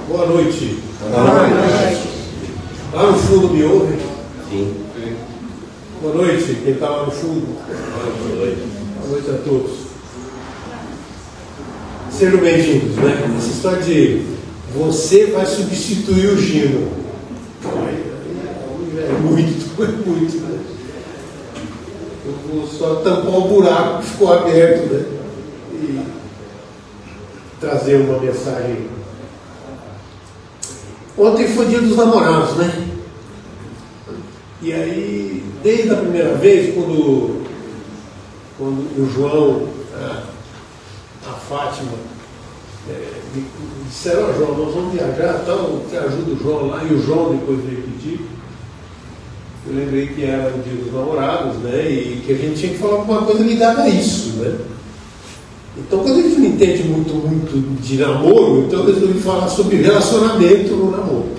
Boa noite. Boa noite. Lá no fundo me ouve? Sim. Boa noite, quem está lá no fundo. Boa noite. Boa noite a todos. Sejam bem-vindos, né? Essa história de você vai substituir o Gino. É muito, né? Eu vou só tampar o buraco que ficou aberto, né? E trazer uma mensagem. Ontem foi dia dos namorados, né? E aí, desde a primeira vez, quando o João, a Fátima, me disseram: ó, João, nós vamos viajar, então você ajuda o João lá, e o João depois veio pedir. Eu lembrei que era o dia dos namorados, né? E que a gente tinha que falar alguma coisa ligada a isso, né? Então, quando a gente não entende muito de namoro, então eu resolvi falar sobre relacionamento no namoro.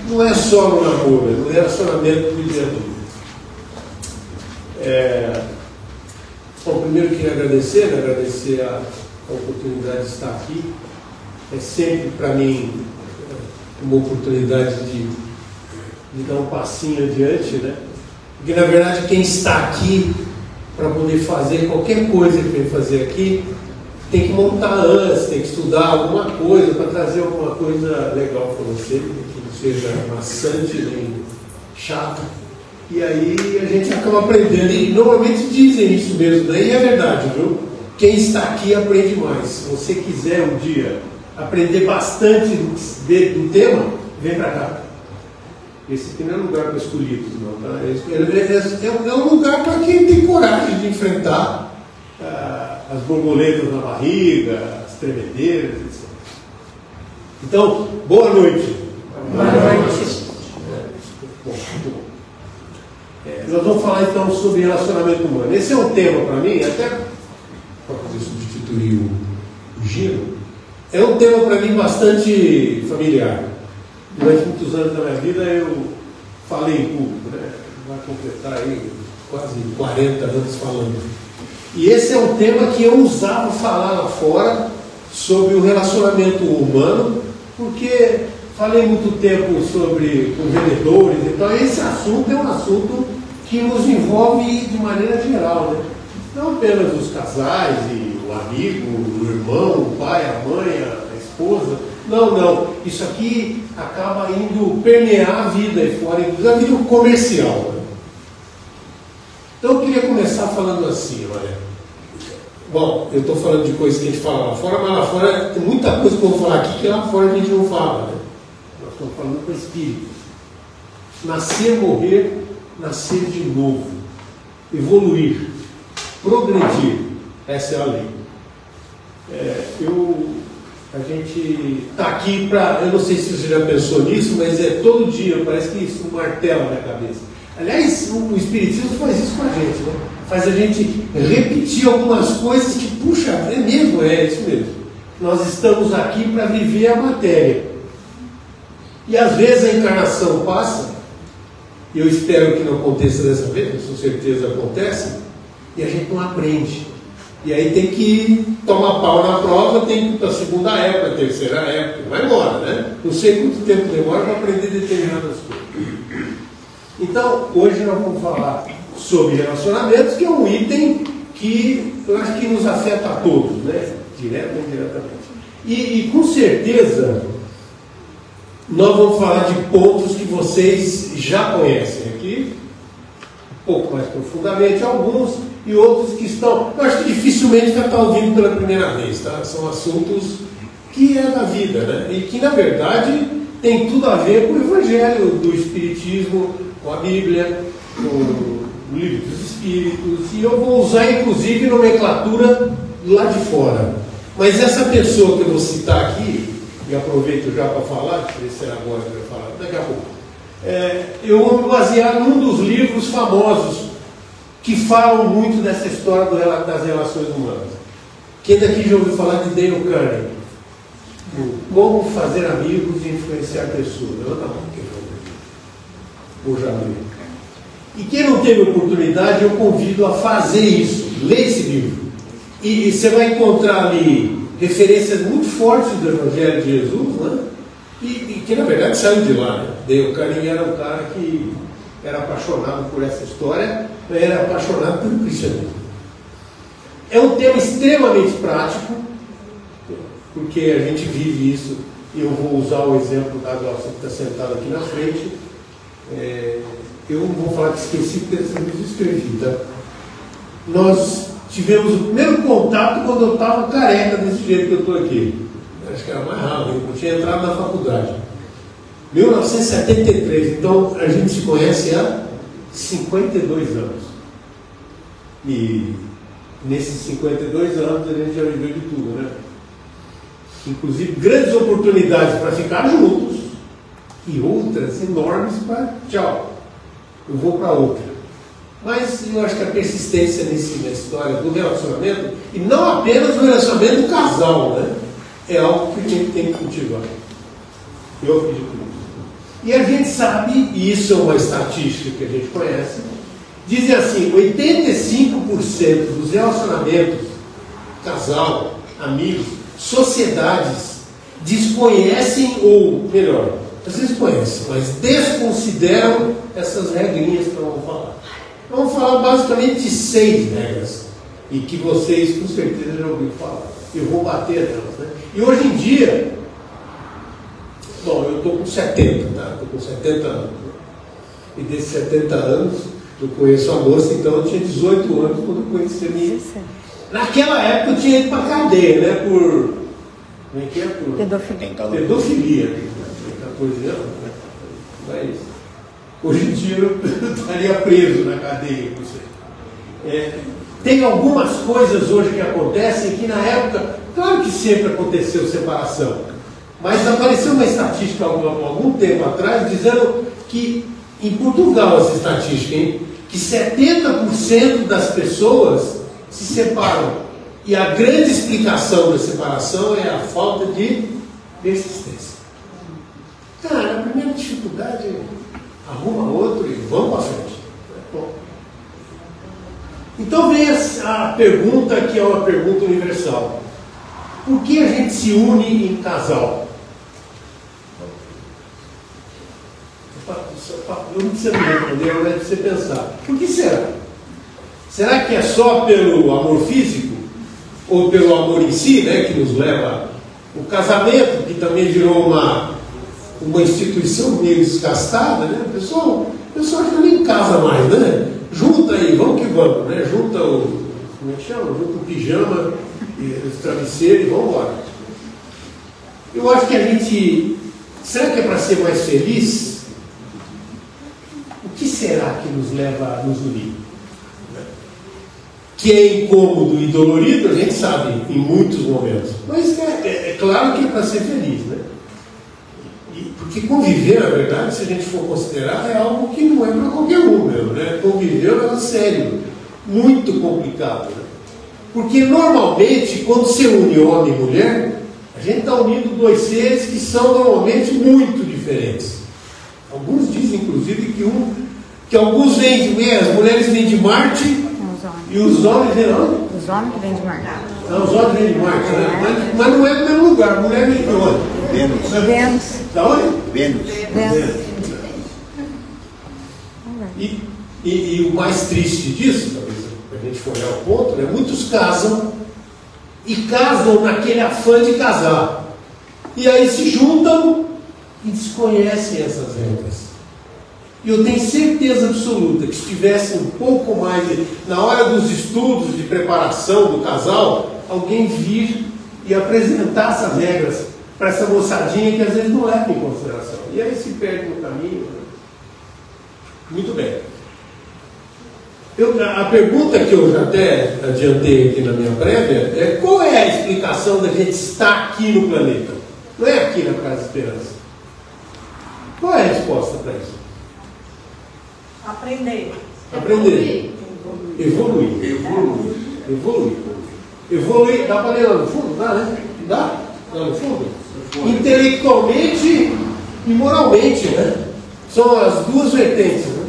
Não é só no namoro, é no relacionamento do dia a dia. Bom, primeiro eu queria agradecer a oportunidade de estar aqui. É sempre para mim uma oportunidade de dar um passinho adiante, né? Porque na verdade quem está aqui para poder fazer qualquer coisa que vem fazer aqui tem que montar antes, tem que estudar alguma coisa para trazer alguma coisa legal para você, que não seja maçante nem chata. E aí a gente acaba aprendendo, e normalmente dizem isso mesmo, né? E é verdade, viu? Quem está aqui aprende mais. Se você quiser um dia aprender bastante do tema, vem para cá. Esse aqui não é lugar para escolhidos, não, tá? É um lugar para quem tem coragem de enfrentar as borboletas na barriga, as tremedeiras, etc. Então, boa noite. Boa noite. Bom, muito bom. Nós vamos falar então sobre relacionamento humano. Esse é um tema para mim, até para poder substituir o Gino, é um tema para mim bastante familiar. Durante muitos anos da minha vida eu falei em público, né? Vai completar aí quase 40 anos falando. E esse é um tema que eu usava falar lá fora sobre o relacionamento humano, porque falei muito tempo sobre com vendedores, então esse assunto é um assunto que nos envolve de maneira geral, né? Não apenas os casais, e o amigo, o irmão, o pai, a mãe, a esposa. Não. Isso aqui acaba indo permear a vida e fora, inclusive a vida comercial. Né? Então eu queria começar falando assim, olha. Bom, eu estou falando de coisas que a gente fala lá fora, mas lá fora tem muita coisa que eu vou falar aqui que lá fora a gente não fala, né? Nós estamos falando com espíritos. Nascer, morrer, nascer de novo. Evoluir. Progredir. Essa é a lei. A gente está aqui para... Eu não sei se você já pensou nisso, mas todo dia, parece que isso martela na cabeça. Aliás, o Espiritismo faz isso com a gente, né? Faz a gente repetir algumas coisas que, puxa, é mesmo, é isso mesmo. Nós estamos aqui para viver a matéria. E às vezes a encarnação passa, e eu espero que não aconteça dessa vez, mas com certeza acontece, e a gente não aprende. E aí tem que tomar pau na prova, tem que ir para a segunda época, a terceira época, vai embora, né? Não sei quanto tempo demora para aprender determinadas coisas. Então, hoje nós vamos falar sobre relacionamentos, que é um item que eu acho que nos afeta a todos, né? Direto ou indiretamente. E com certeza, nós vamos falar de pontos que vocês já conhecem aqui, um pouco mais profundamente, alguns, e outros que estão... Eu acho que dificilmente vai estar ouvindo pela primeira vez, tá? São assuntos que é da vida, né? E que, na verdade, tem tudo a ver com o Evangelho do Espiritismo, com a Bíblia, com o Livro dos Espíritos, e eu vou usar, inclusive, nomenclatura lá de fora. Mas essa pessoa que eu vou citar aqui, e aproveito já para falar, não sei se será agora que eu vou falar, daqui a pouco, eu vou me basear num dos livros famosos que falam muito dessa história das relações humanas. Quem daqui já ouviu falar de Dale Carnegie? Como fazer amigos e influenciar pessoas? Levanta a mão, quem já ouviu? Ou já leu? E quem não teve oportunidade, eu convido a fazer isso. Lê esse livro. E você vai encontrar ali referências muito fortes do Evangelho de Jesus, né? E que na verdade saiu de lá, né? O Carlinhos era um cara que era apaixonado por essa história, era apaixonado pelo cristianismo. É um tema extremamente prático, porque a gente vive isso, e eu vou usar o exemplo da Glaucia que está sentada aqui na frente. Eu não vou falar que esqueci, porque eu escrevi, tá? Nós tivemos o primeiro contato quando eu estava careca desse jeito que eu estou aqui. Acho que era mais rápido, eu tinha entrado na faculdade. 1973, então a gente se conhece há 52 anos. E nesses 52 anos a gente já viveu de tudo, né? Inclusive grandes oportunidades para ficar juntos e outras enormes para tchau, eu vou para outra. Mas eu acho que a persistência na história do relacionamento, e não apenas o relacionamento do casal, né? É algo que a gente tem que cultivar. Eu acredito nisso. E a gente sabe, e isso é uma estatística que a gente conhece, dizem assim, 85% dos relacionamentos, casal, amigos, sociedades, desconhecem, ou melhor, às vezes conhecem, mas desconsideram essas regrinhas que nós vamos falar. Vamos falar basicamente de 6 regras, e que vocês com certeza já ouviram falar. Eu vou bater nelas, né? E hoje em dia, bom, eu estou com 70, tá? Estou com 70 anos. E desses 70 anos, eu conheço a moça, então eu tinha 18 anos quando eu conheci a minha. Naquela época eu tinha ido para a cadeia, né? Por. Como é que é? Por Pedofilia. Pedofilia. 14 anos, né? Mas hoje em dia eu estaria preso na cadeia, não sei. Tem algumas coisas hoje que acontecem que na época, claro que sempre aconteceu separação, mas apareceu uma estatística há algum tempo atrás dizendo que, em Portugal essa estatística, hein, que 70% das pessoas se separam. E a grande explicação da separação é a falta de persistência. Cara, a primeira dificuldade é arruma outro e vamos para frente. Bom. Então vem a pergunta que é uma pergunta universal. Por que a gente se une em casal? Eu não precisa me responder, mas é você pensar. Por que será? Será que é só pelo amor físico? Ou pelo amor em si, né, que nos leva o casamento, que também virou uma instituição meio desgastada, né? O pessoal já nem casa mais, né? Junta aí, vamos que vamos, né? Junta o. Como é que chama? Junta o pijama, os travesseiros e vamos embora. Eu acho que a gente. Será que é para ser mais feliz? O que será que nos leva a nos unir? Que é incômodo e dolorido, a gente sabe, em muitos momentos. Mas é claro que é para ser feliz, né? Porque conviver, na verdade, se a gente for considerar, é algo que não é para qualquer um mesmo, né? Conviver é um negócio sério, muito complicado, né? Porque normalmente, quando se une homem e mulher, a gente está unindo dois seres que são normalmente muito diferentes. Alguns dizem, inclusive, que alguns vêm de as mulheres vêm de Marte e os homens vêm de onde? Os homens que vêm de Marte. Não, os homens vêm de Marte, né? Mas não é no mesmo lugar, a mulher vem de onde? Vênus. Da onde? Vênus. E o mais triste disso, talvez para a gente for olhar o ponto, né? Muitos casam e casam naquele afã de casar. E aí se juntam e desconhecem essas regras. E eu tenho certeza absoluta que se tivesse um pouco mais na hora dos estudos de preparação do casal, alguém vir e apresentar essas regras para essa moçadinha que às vezes não leva em consideração. E aí se perde no caminho. Muito bem. A pergunta que eu já até adiantei aqui na minha prévia é: qual é a explicação da gente estar aqui no planeta? Não é aqui na Casa Esperança. Qual é a resposta para isso? Aprender. Evoluir. Dá para ler lá no fundo? Dá, né? Dá? Lá no fundo? Intelectualmente e moralmente, né? São as duas vertentes, né?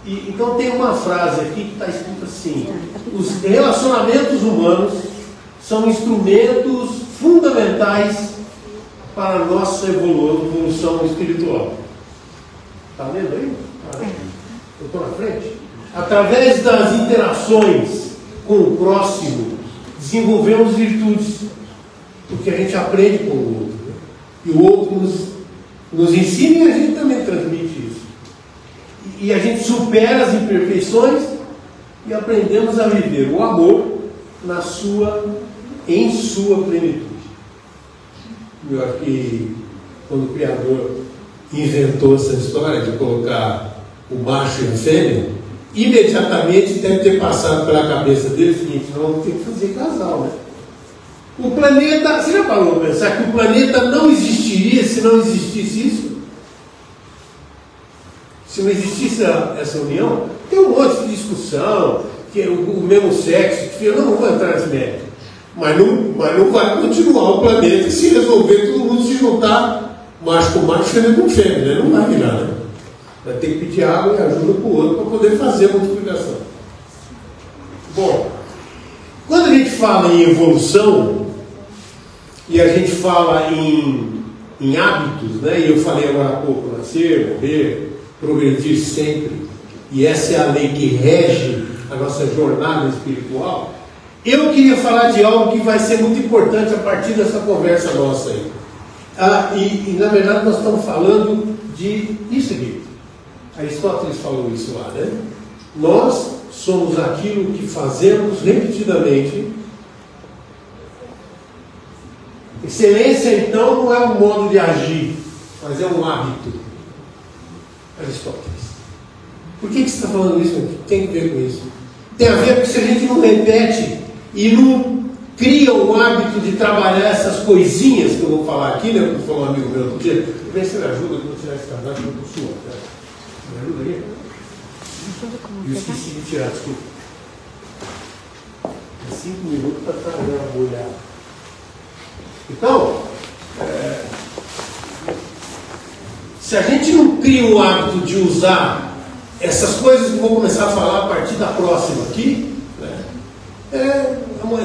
Então tem uma frase aqui que está escrito assim: os relacionamentos humanos são instrumentos fundamentais para a nossa evolução espiritual. Está vendo aí? Eu estou na frente? Através das interações com o próximo, desenvolvemos virtudes, porque a gente aprende com o outro. E o outro nos ensina e a gente também transmite isso. E a gente supera as imperfeições e aprendemos a viver o amor em sua plenitude. Eu acho que quando o Criador inventou essa história de colocar o macho e a fêmea, imediatamente deve ter passado pela cabeça dele o seguinte: não, vamos ter que fazer casal, né? O planeta, você já parou para pensar que o planeta não existiria se não existisse isso? Se não existisse essa união, tem um monte de discussão, que é o mesmo sexo, que eu não vou entrar nesse mérito. Mas não vai continuar o planeta se resolver todo mundo se juntar, macho com macho, fêmea com fêmea, né? Não vai virar, né? Vai ter que pedir água e ajuda para o outro para poder fazer a multiplicação. Bom, quando a gente fala em evolução e a gente fala em hábitos, né? E eu falei agora há pouco, nascer, morrer, progredir sempre, e essa é a lei que rege a nossa jornada espiritual. Eu queria falar de algo que vai ser muito importante a partir dessa conversa nossa aí. E na verdade nós estamos falando de isso aqui. Aristóteles falou isso lá, né? Nós somos aquilo que fazemos repetidamente. Excelência, então, não é um modo de agir, mas é um hábito. Aristóteles. Por que você está falando isso? O que tem a ver com isso? Tem a ver porque se a gente não repete e não cria um hábito de trabalhar essas coisinhas que eu vou falar aqui, né? Como falou um amigo meu outro dia, vê se me ajuda quando tirar esse casaco, eu estou suando, tá? Me ajuda aí? Eu esqueci de tirar, desculpa. 5 minutos para trazer a bolha. Então, se a gente não cria um hábito de usar essas coisas que eu vou começar a falar a partir da próxima aqui, né?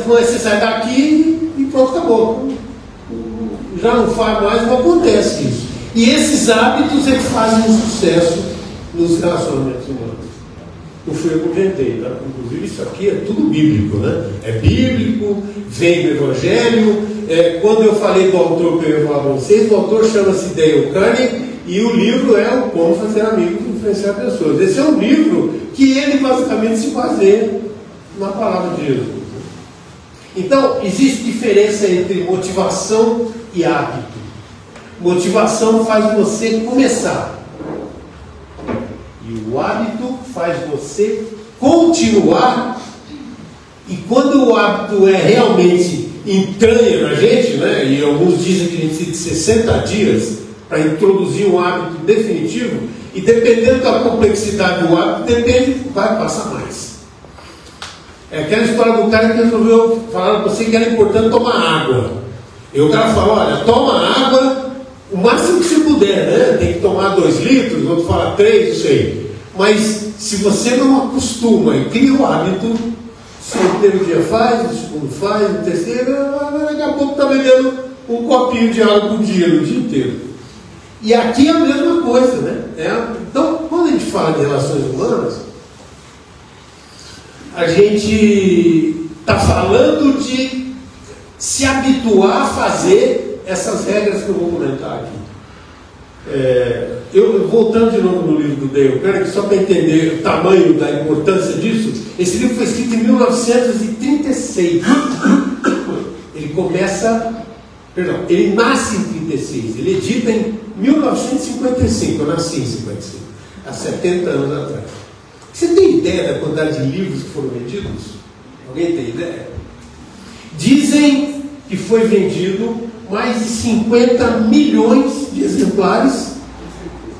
Você sai daqui e pronto, acabou. Já não faz mais, não acontece isso. E esses hábitos é que fazem um sucesso nos relacionamentos humanos. Não fui eu que inventei, tá? Inclusive isso aqui é tudo bíblico, né? É bíblico, vem do Evangelho. Quando eu falei do autor que eu ia falar para vocês, o autor chama-se Dale Carnegie e o livro é o Como Fazer Amigos e Influenciar Pessoas. Esse é um livro que ele basicamente se baseia na palavra de Jesus. Então, existe diferença entre motivação e hábito. Motivação faz você começar. E o hábito faz você continuar. E quando o hábito realmente entranha na gente, né? E alguns dizem que a gente precisa de 60 dias para introduzir um hábito definitivo, e dependendo da complexidade do hábito, vai passar mais. É aquela história do cara que resolveu falar para você que era importante tomar água. E o cara fala: olha, toma água o máximo que você puder, né? Tem que tomar 2 litros, outro fala 3, não sei. Mas se você não acostuma e cria o hábito, se o primeiro dia faz, o segundo faz, o terceiro, daqui a pouco está bebendo um copinho de água por dia, no dia inteiro. E aqui é a mesma coisa, né? Então, quando a gente fala de relações humanas, a gente está falando de se habituar a fazer essas regras que eu vou comentar aqui. Voltando de novo no livro do Dale Carnegie, só para entender o tamanho da importância disso, esse livro foi escrito em 1936. Ele nasce em 36, ele edita em 1955, eu nasci em 55, há 70 anos atrás. Você tem ideia da quantidade de livros que foram vendidos? Alguém tem ideia? Dizem que foi vendido mais de 50 milhões de exemplares,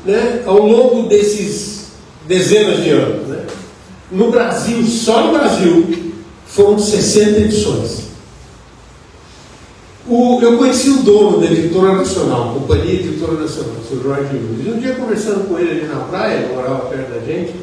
né, ao longo desses dezenas de anos. Né? No Brasil, só no Brasil, foram 60 edições. Eu conheci o dono da Editora Nacional, Companhia Editora Nacional, o Sr. Jorge Nunes. Um dia, conversando com ele ali na praia, ele morava perto da gente,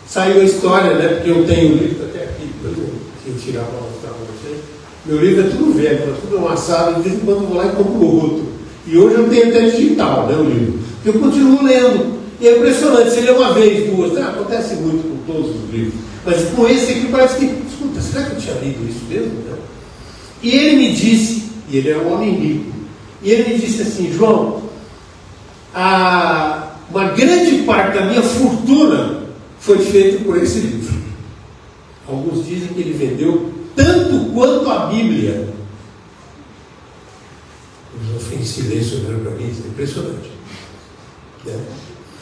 saiu a história, né, porque eu tenho o livro até aqui, depois eu tirar para mostrar para vocês. Meu livro é tudo velho, está tudo amassado, de vez em quando eu vou lá e compro outro. E hoje eu tenho até digital, né, o livro. Eu continuo lendo. E é impressionante, você lê uma vez, duas, acontece muito com todos os livros. Mas com esse aqui parece que, escuta, será que eu tinha lido isso mesmo? Né? E ele me disse, e ele é um homem rico, e ele me disse assim, João, uma grande parte da minha fortuna foi feita por esse livro. Alguns dizem que ele vendeu tanto quanto a Bíblia. Eu fiquei em silêncio olhando para mim, isso é impressionante. Né?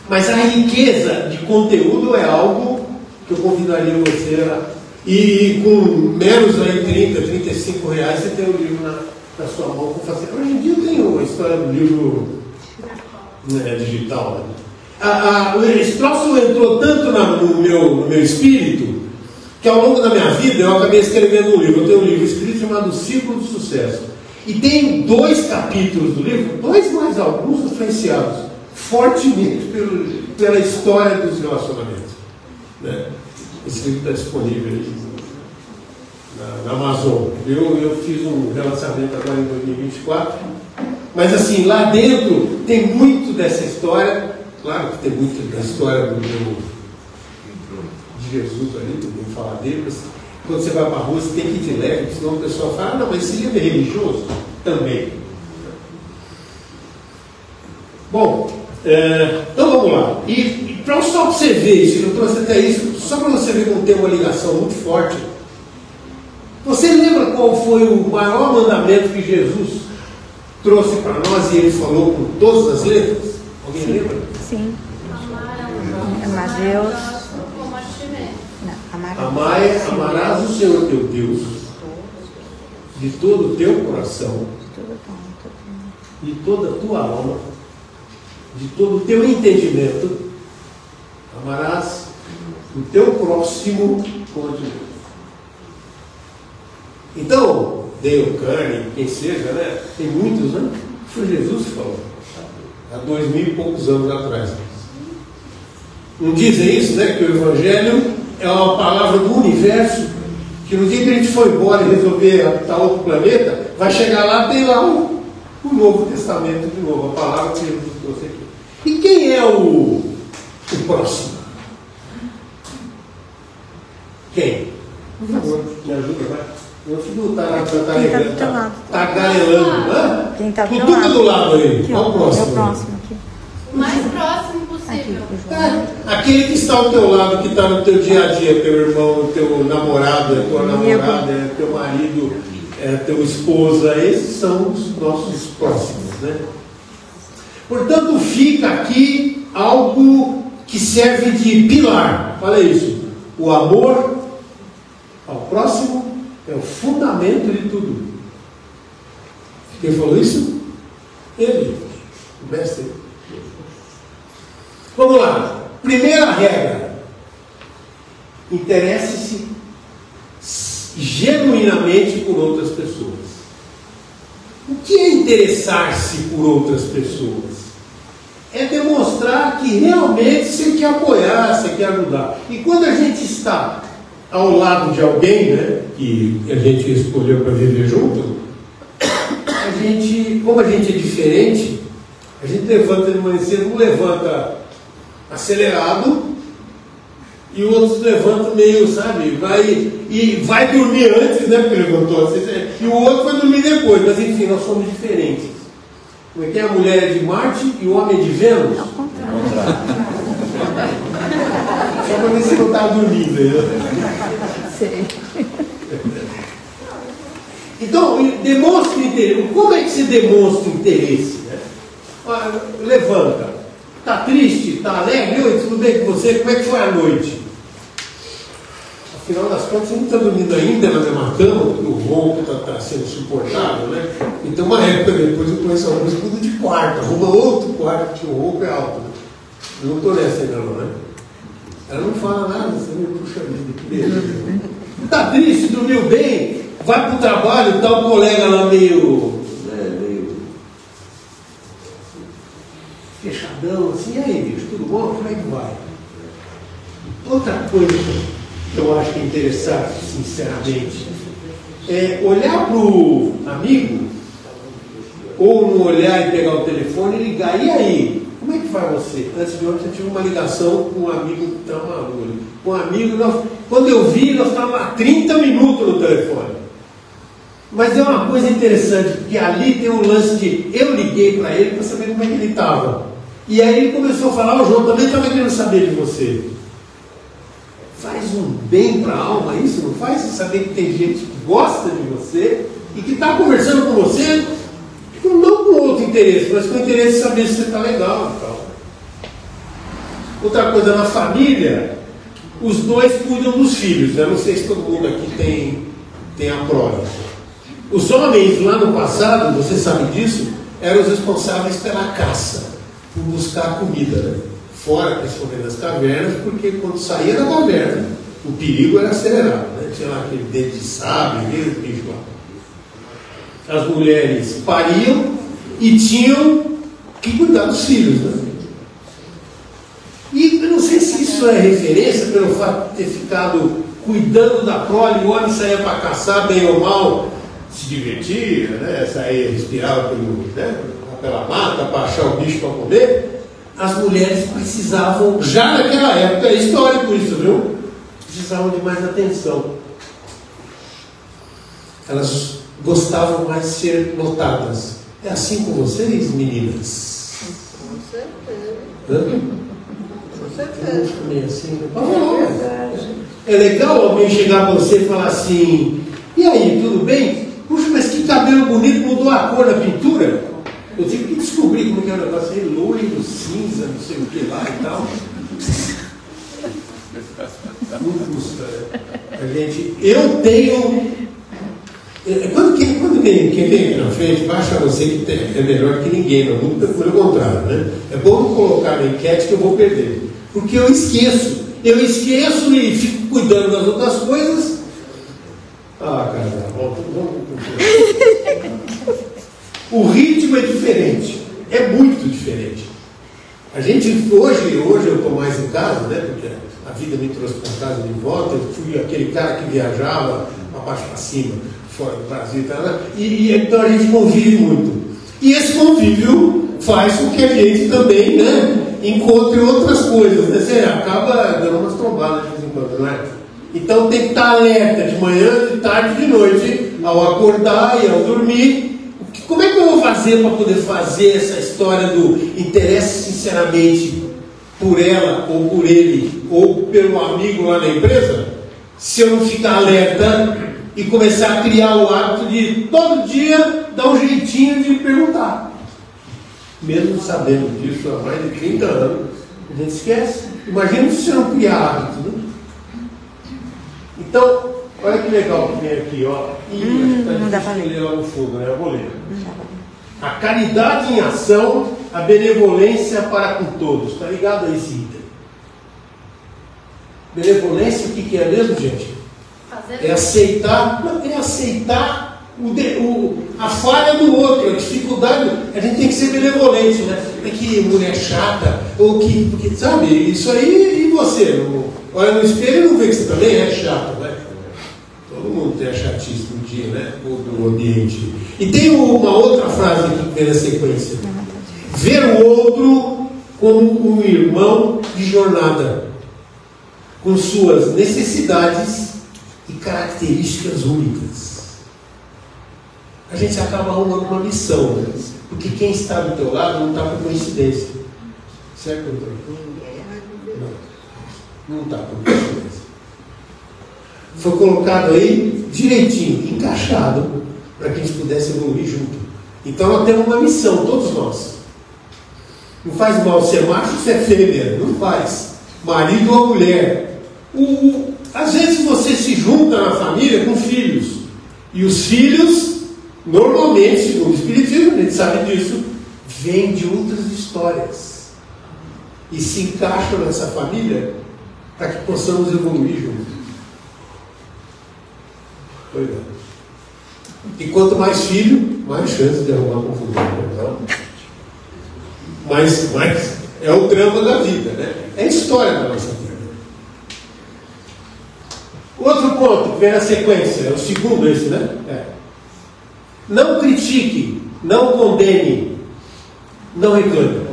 Mas a riqueza de conteúdo é algo que eu convidaria você a... E com menos aí 30, 35 reais você tem o livro na sua mão com facilidade. Hoje em dia tem a história do livro digital. Né? Esse troço entrou tanto no meu espírito que ao longo da minha vida eu acabei escrevendo um livro. Eu tenho um livro escrito chamado Ciclo do Sucesso. E tem 2 capítulos do livro, 2 mais alguns influenciados fortemente pela história dos relacionamentos. Né? Esse livro está disponível aí na Amazon. Eu fiz um relançamento agora em 2024. Mas assim, lá dentro tem muito dessa história. Claro que tem muito da história de Jesus ali, não vou falar dele, mas quando você vai para a rua, você tem que ir de leve, senão o pessoal fala, não, mas esse livro é religioso? Também. Bom, então vamos lá. E só para você ver isso, eu trouxe até isso, só para você ver como tem uma ligação muito forte. Você lembra qual foi o maior mandamento que Jesus trouxe para nós e ele falou com todas as letras? Alguém lembra? Sim. Amar Deus. Amarás o Senhor teu Deus de todo o teu coração, de toda a tua alma, de todo o teu entendimento. Amarás o teu próximo como a ti mesmo. Então, Dale Carnegie, quem seja, né? Tem muitos, né? Foi Jesus que falou, há 2000 e poucos anos atrás. Não dizem isso, né? Que o Evangelho é uma palavra do universo, que no dia que a gente for embora e resolver habitar outro planeta, vai chegar lá, tem lá o Novo Testamento de novo, a palavra que Jesus trouxe aqui. E quem é o próximo? Quem? Por favor, me ajuda, vai. Meu filho está tagarelando. Quem está do lado? Do lado aí. Qual o próximo? É o próximo aqui. O mais próximo possível. Aquele que está ao teu lado, que está no teu dia a dia, teu irmão, teu namorado, tua namorada, teu marido, teu esposa, esses são os nossos próximos, né? Portanto, fica aqui algo que serve de pilar. Fala isso. O amor ao próximo é o fundamento de tudo. Quem falou isso? Ele, o mestre. Vamos lá. Primeira regra. Interesse-se genuinamente por outras pessoas. O que é interessar-se por outras pessoas? É demonstrar que realmente você quer apoiar, você quer ajudar. E quando a gente está ao lado de alguém, né, que a gente escolheu para viver junto, como a gente é diferente, a gente levanta de manhã cedo, um levanta acelerado e o outro levanta meio, sabe, vai dormir antes, né, porque levantou, e o outro vai dormir depois, mas enfim, nós somos diferentes. Como é que é? A mulher é de Marte e o homem é de Vênus? Ao contrário. Só para ver se não estava dormindo, né? Sei. Então, demonstre interesse. Como é que se demonstra interesse? Né? Levanta. Está triste? Está alegre? Oi, tudo bem com você? Como é que foi a noite? Afinal das contas, você não está dormindo ainda na mesma cama, porque o ronco está sendo suportável, né? Então, uma época depois eu conheço uma música de quarto, arruma outro quarto, porque o ronco é alto. Né? Eu não estou nessa ainda não, né? Ela não fala nada, você me puxa vida, que beleza. Está triste, dormiu bem, vai para o trabalho, está o colega lá meio fechadão, assim, e aí, bicho, tudo bom? Como é que vai? Outra coisa que eu acho que é interessante, sinceramente, olhar para o amigo, ou não olhar e pegar o telefone e ligar. E aí? Como é que vai você? Antes de ontem eu tive uma ligação com um amigo que estava maluco. Um amigo, quando eu vi, nós estávamos há 30 minutos no telefone. Mas é uma coisa interessante, porque ali tem um lance de eu liguei para ele para saber como é que ele estava. E aí ele começou a falar, João, também estava querendo saber de você. Faz um bem para a alma isso, não faz? Você saber que tem gente que gosta de você e que está conversando com você, não com outro interesse, mas com o interesse de saber se você está legal e tal. Outra coisa, na família, os dois cuidam dos filhos, né? Não sei se todo mundo aqui tem a prova. Os homens, lá no passado, você sabe disso, eram os responsáveis pela caça, por buscar comida, né? Fora, principalmente das cavernas, porque quando saía da caverna, o perigo era acelerado, né? Tinha lá aquele dente de sabre, aquele bicho lá. As mulheres pariam e tinham que cuidar dos filhos, né? E eu não sei se isso é referência pelo fato de ter ficado cuidando da prole, o homem saía para caçar, bem ou mal, se divertia, né? Saía, respirava pela mata para achar o bicho para comer. As mulheres precisavam, já naquela época, é histórico isso, viu? Precisavam de mais atenção. Elas gostavam mais de ser notadas. É assim com vocês, meninas? Com certeza. Hã? Com certeza. Meio assim, né? É legal alguém chegar para você e falar assim, e aí, tudo bem? Puxa, mas que cabelo bonito, mudou a cor da pintura? Eu tive que descobrir como que era o negócio aí, loiro, cinza, não sei o que lá e tal. Muito custa, né? A gente, eu tenho. Quando quem vem aqui na frente, vai achar você que é melhor que ninguém, não, muito pelo contrário, né? É bom não colocar na enquete que eu vou perder. Porque eu esqueço e fico cuidando das outras coisas. Ah, cara, vamos. O ritmo é diferente, é muito diferente. A gente, hoje eu estou mais em casa, né? Porque a vida me trouxe para casa de volta, eu fui aquele cara que viajava para baixo para cima, fora do Brasil e tal, e então a gente convive muito. E esse convívio faz com que a gente também, né, encontre outras coisas, né? Você acaba dando umas trombadas de vez em quando, não é? Então tem que estar alerta de manhã, de tarde, de noite, ao acordar e ao dormir. Como é que eu vou fazer para poder fazer essa história do interesse sinceramente por ela, ou por ele, ou pelo amigo lá na empresa, se eu não ficar alerta e começar a criar o hábito de todo dia dar um jeitinho de perguntar? Mesmo sabendo disso há mais de 30 anos, a gente esquece. Imagina se você não criar hábito, né? Então, olha que legal que vem aqui, ó. Não dá para ler lá no fundo, né? Eu vou ler. A caridade em ação, a benevolência para com todos. Está ligado a esse item? Benevolência, o que é mesmo, gente? É aceitar, a falha do outro, a dificuldade. A gente tem que ser benevolente, né? Tem que mulher chata, ou porque, sabe, isso aí, e você? Olha no espelho e não vê que você também é chato, né? Todo mundo tem a chatice no dia, né? Do ambiente. E tem uma outra frase aqui que vem na sequência. Ver o outro como um irmão de jornada, com suas necessidades e características únicas. A gente acaba arrumando uma missão, né? Porque quem está do teu lado não está por coincidência. Certo, doutor? Não está por coincidência. Foi colocado aí direitinho, encaixado, para que a gente pudesse evoluir junto. Então nós temos uma missão, todos nós. Não faz mal ser macho ou ser fêmea, não faz. Marido ou mulher. Às vezes você se junta na família com filhos. E os filhos, normalmente, segundo o Espiritismo, a gente sabe disso, vêm de outras histórias. E se encaixam nessa família para que possamos evoluir juntos. Pois é. E quanto mais filho, mais chance de arrumar confusão. Então, mas é o drama da vida, né? É a história da nossa vida. Outro ponto que vem na sequência, é o segundo esse, né? Não critique, não condene, não reclame.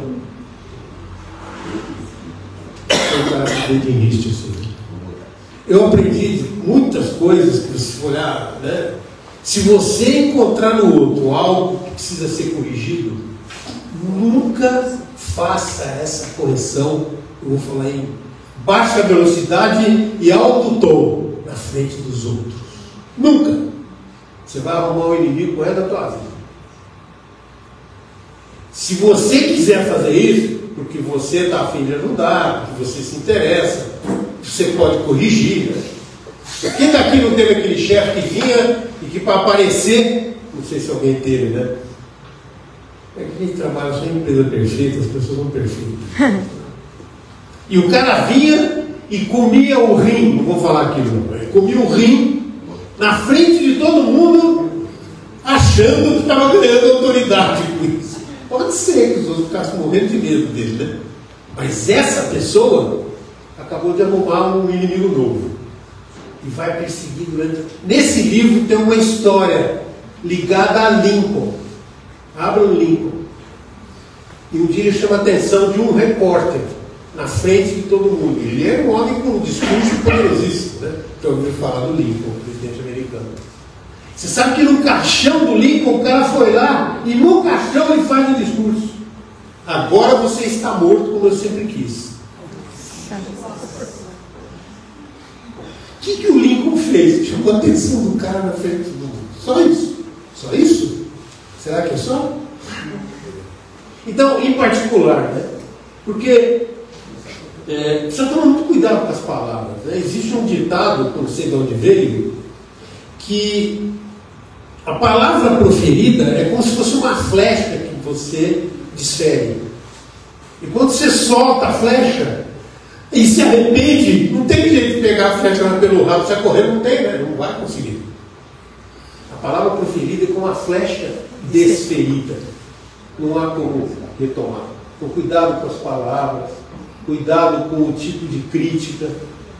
Eu aprendi muitas coisas que se olhar, né? Se você encontrar no outro algo que precisa ser corrigido, nunca faça essa correção. Eu vou falar em baixa velocidade e alto tom na frente dos outros. Nunca. Você vai arrumar um inimigo com o resto da tua vida. Se você quiser fazer isso, porque você está a fim de ajudar, porque você se interessa, você pode corrigir, né? Quem daqui não teve aquele chefe que vinha e que para aparecer, não sei se alguém teve, né? É que a gente trabalha só em empresa perfeita, as pessoas não perfeitas. E o cara vinha e comia o rim, não vou falar aqui não, ele comia o rim na frente de todo mundo, achando que estava ganhando autoridade com isso. Pode ser que os outros ficassem morrendo de medo dele, né? Mas essa pessoa acabou de arrumar um inimigo novo e vai perseguir durante... Nesse livro tem uma história ligada a Lincoln. Abraham Lincoln. E um dia ele chama a atenção de um repórter na frente de todo mundo. Ele era um homem com um discurso poderosíssimo, né? Já ouviu falar do Lincoln, presidente americano. Você sabe que no caixão do Lincoln o cara foi lá e no caixão ele faz um discurso. Agora você está morto como eu sempre quis. O que o Lincoln fez? Chamou a atenção do cara na frente de todo mundo. Só isso? Só isso? Será que é só? Então, em particular, né? Porque precisa tomar muito cuidado com as palavras, né? Existe um ditado, não sei de onde veio, que a palavra proferida é como se fosse uma flecha que você desfere. E quando você solta a flecha e se arrepende, não tem jeito de pegar a flecha pelo rabo, você correr, não tem, né? Não vai conseguir. A palavra proferida é como uma flecha desferida. Não há como retomar. Então, cuidado com as palavras, cuidado com o tipo de crítica,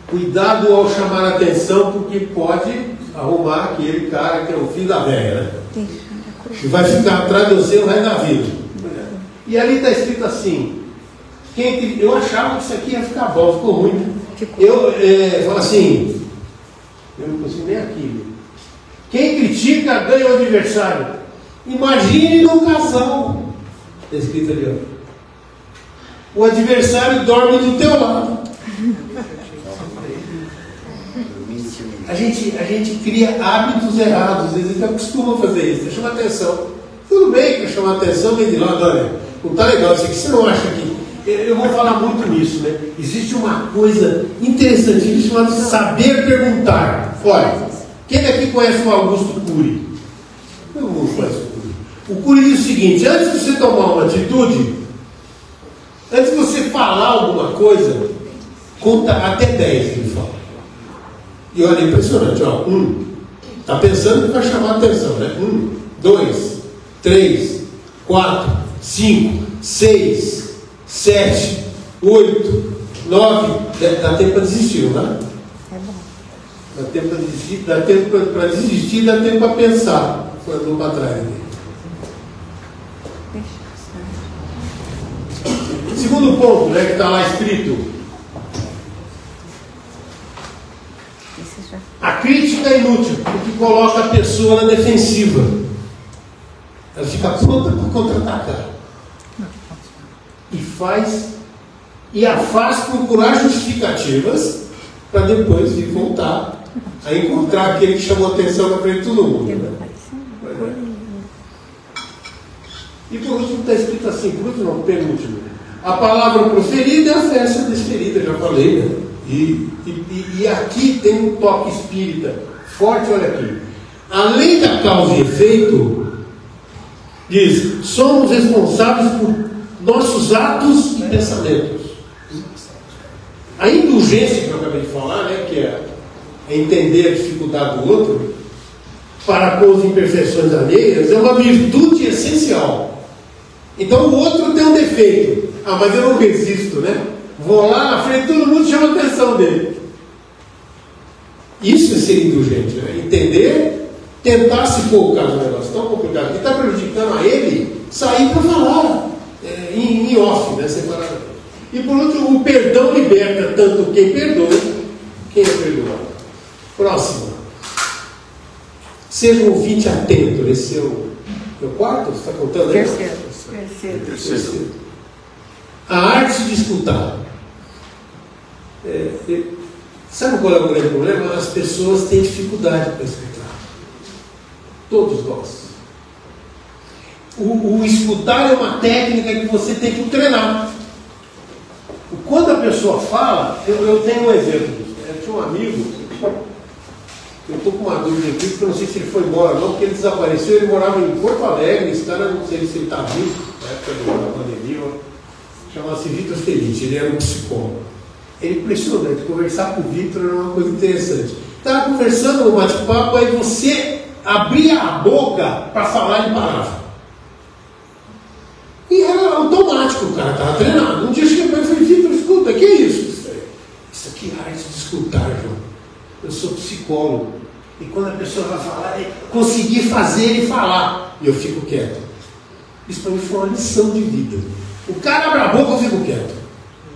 cuidado ao chamar a atenção, porque pode arrumar aquele cara que é o filho da velha, né? E vai ficar atrás de você o resto da vida. E ali está escrito assim, eu achava que isso aqui ia ficar bom, ficou ruim. Eu falo assim, eu não consigo nem aqui. Quem critica ganha o adversário. Imagine num casal. Está escrito ali, ó. O adversário dorme do teu lado. A gente cria hábitos errados. Às vezes a gente acostuma fazer isso. Chama atenção. Tudo bem que chamar atenção vem de lá, olha, não está legal isso aqui. Você não acha que... Eu vou falar muito nisso, né? Existe uma coisa interessantíssima chamada saber perguntar. Olha, quem daqui conhece o Augusto Cury? Eu não conheço o Cury. O Cury diz o seguinte: antes de você tomar uma atitude, antes de você falar alguma coisa, conta até 10, ele fala. E olha, é impressionante, ó. Está pensando que vai chamar a atenção, né? 1, 2, 3, 4, 5, 6, 7, 8, 9. Dá tempo para desistir, não dá? É bom. Dá tempo para desistir, dá tempo para desistir, dá tempo para pensar. Quando para trás dele. Segundo ponto, né, que está lá escrito. A crítica é inútil, porque coloca a pessoa na defensiva. Ela fica pronta para contra-atacar. E a faz procurar justificativas para depois vir voltar a encontrar aquele que chamou a atenção na frente de todo mundo. Né? E por último está escrito assim, por último não, penúltimo. A palavra proferida é a festa desferida, já falei, né? E aqui tem um toque espírita forte, olha aqui. Além da causa e efeito, diz, somos responsáveis por nossos atos e pensamentos. A indulgência que eu acabei de falar, né, que é entender a dificuldade do outro, para com as imperfeições alheias, é uma virtude essencial. Então o outro tem um defeito. Ah, mas eu não resisto, né? Vou lá na frente, todo mundo chama a atenção dele. Isso ser indulgente, né? Entender, tentar se colocar no negócio tão complicado que está prejudicando a ele sair para falar em off, né? Separadamente. E por último, o perdão liberta tanto quem perdoa, quem é perdoado. Próximo. Seja um ouvinte atento. Esse é o quarto? Você está contando aí? Terceiro. A arte de escutar. Sabe qual é o grande problema? As pessoas têm dificuldade para escutar. Todos nós. O escutar é uma técnica que você tem que treinar. Quando a pessoa fala, eu tenho um exemplo disso. Eu tinha um amigo, eu estou com uma dúvida aqui, porque eu não sei se ele foi embora ou não, porque ele desapareceu, ele morava em Porto Alegre, esse cara, não sei se ele está vivo, na época da pandemia, chamava-se Vitor Felice, ele era um psicólogo. Ele impressionante, conversar com o Vitor era uma coisa interessante. Estava conversando no bate-papo, aí você abria a boca para falar em palavra. E era automático, o cara estava treinado. Um dia eu cheguei para ele e falei, Vitor, escuta, que é isso? Isso aqui é arte de escutar, João. Eu sou psicólogo. E quando a pessoa vai falar, é conseguir fazer ele falar. E eu fico quieto. Isso para mim foi uma lição de vida. O cara abre a boca, eu fico quieto.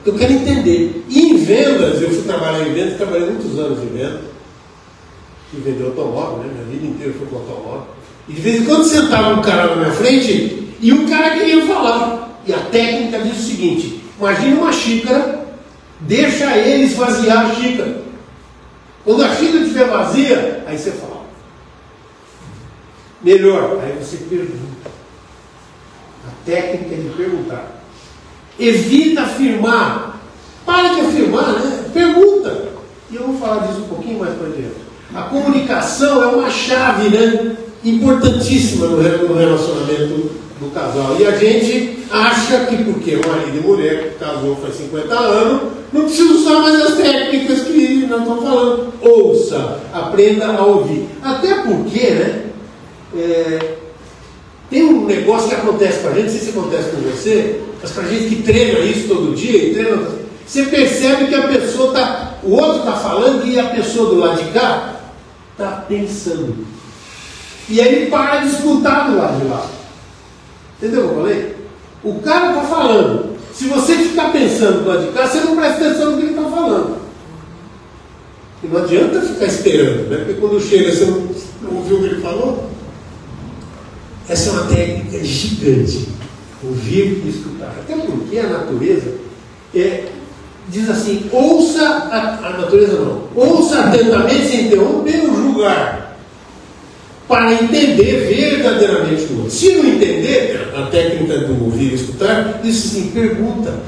Eu quero entender. E em vendas, eu fui trabalhar em vendas, trabalhei muitos anos em vendas. Fui vender automóvel, né? Minha vida inteira foi com automóvel. E de vez em quando sentava um cara na minha frente e o cara queria falar. E a técnica diz o seguinte: imagina uma xícara, deixa ele esvaziar a xícara. Quando a xícara estiver vazia, aí você fala. Melhor, aí você pergunta. A técnica é de perguntar. Evita afirmar. Para de afirmar, né? Pergunta. E eu vou falar disso um pouquinho mais para dentro. A comunicação é uma chave, né? Importantíssima no relacionamento do casal. E a gente acha que porque é marido e mulher que casou faz 50 anos, não precisa usar mais as técnicas que nós estamos falando. Ouça, aprenda a ouvir. Até porque, né? Tem um negócio que acontece com a gente, não sei se acontece com você, mas para a gente que treina isso todo dia, e treina, você percebe que a pessoa está, o outro está falando e a pessoa do lado de cá está pensando. E aí ele para de escutar do lado de lá. Entendeu o que eu falei? O cara está falando. Se você ficar pensando do lado de cá, você não presta atenção no que ele está falando. E não adianta ficar esperando, né? Porque quando chega, você não ouviu o que ele falou. Essa é uma técnica gigante. Ouvir e escutar. Até porque a natureza diz assim, ouça, a natureza não, ouça atentamente sem interromper ou julgar, para entender verdadeiramente o outro. Se não entender, a técnica do ouvir e escutar, diz assim, pergunta,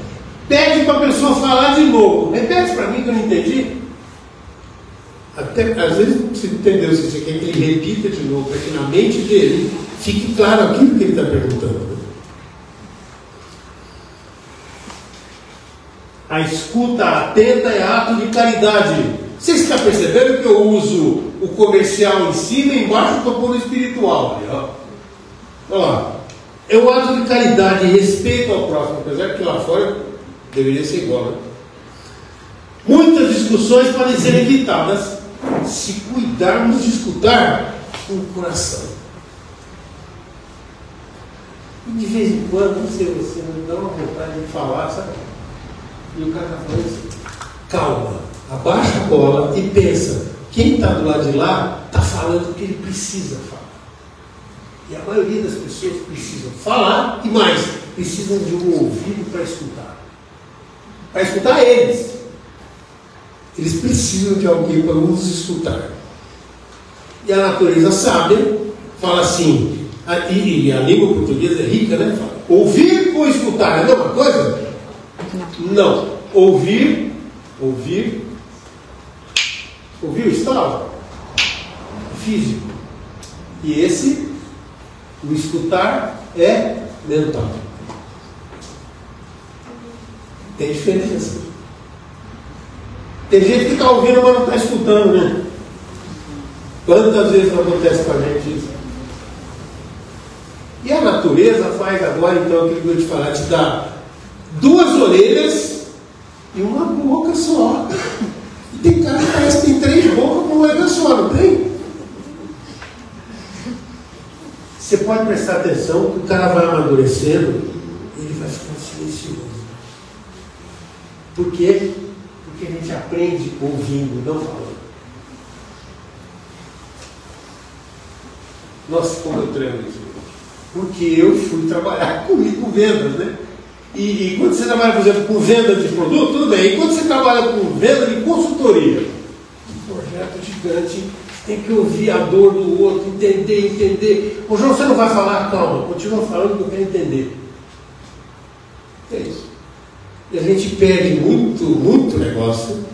pede para a pessoa falar de novo, repete para mim que eu não entendi. Até, às vezes não precisa entender, se você quer que ele repita de novo, para que na mente dele fique claro aquilo que ele está perguntando. A escuta atenta é ato de caridade. Você está percebendo que eu uso o comercial em cima e embaixo eu estou pondo o espiritual. Olha lá. É um ato de caridade e respeito ao próximo, apesar que lá fora deveria ser igual, né? Muitas discussões podem ser evitadas se cuidarmos de escutar com o coração. E de vez em quando você não dá uma vontade de falar, sabe? E o cara está falando assim, calma, abaixa a bola e pensa, quem está do lado de lá está falando o que ele precisa falar. E a maioria das pessoas precisam falar e mais, precisam de um ouvido para escutar. Para escutar eles. Eles precisam de alguém para nos escutar. E a natureza sábia fala assim, e a língua portuguesa é rica, né? Fala, ouvir ou escutar é a mesma coisa? Não. Ouvir o estalo físico. E esse, o escutar, é mental. Tem diferença. Tem gente que está ouvindo, mas não está escutando, né? Quantas vezes não acontece com a gente isso? E a natureza faz agora, então, aquilo que eu te falar, te dá 2 orelhas e uma boca só. E tem cara que parece que tem 3 bocas com uma orelha só, não tem? Você pode prestar atenção que o cara vai amadurecendo, ele vai ficando silencioso. Por quê? Porque a gente aprende ouvindo, não falando. Nossa, como eu treino isso. Porque eu fui trabalhar com vendas, né? E quando você trabalha, por exemplo, com venda de produto, tudo bem. E quando você trabalha com venda de consultoria, um projeto gigante, tem que ouvir a dor do outro, entender. Ô João, você não vai falar? Calma, continua falando que eu quero entender. É isso. E a gente perde muito negócio,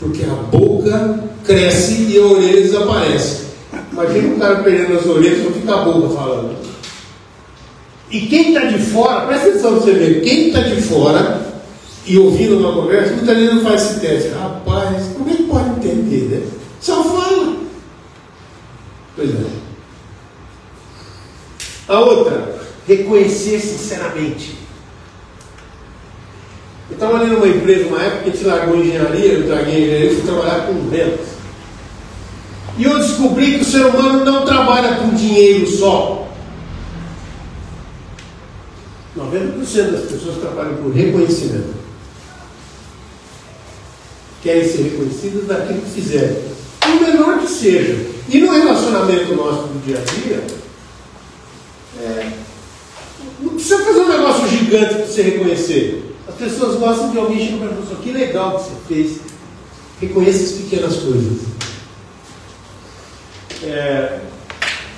porque a boca cresce e a orelha desaparece. Imagina um cara perdendo as orelhas, só fica a boca falando. E quem está de fora, presta atenção para você ver, quem está de fora e ouvindo uma conversa, muitas vezes não faz esse teste. Rapaz, como é que pode entender, né? Só fala. Pois é. A outra, reconhecer sinceramente. Eu trabalhei numa empresa, uma época que a gente largou engenharia, eu traguei engenharia e fui trabalhar com vendas. E eu descobri que o ser humano não trabalha com dinheiro só. 90% das pessoas trabalham por reconhecimento. Querem ser reconhecidas daquilo que fizerem. O menor que seja. E no relacionamento nosso do dia a dia, não precisa fazer um negócio gigante para você reconhecer. As pessoas gostam de alguém chegar para você, que legal que você fez. Reconheça as pequenas coisas.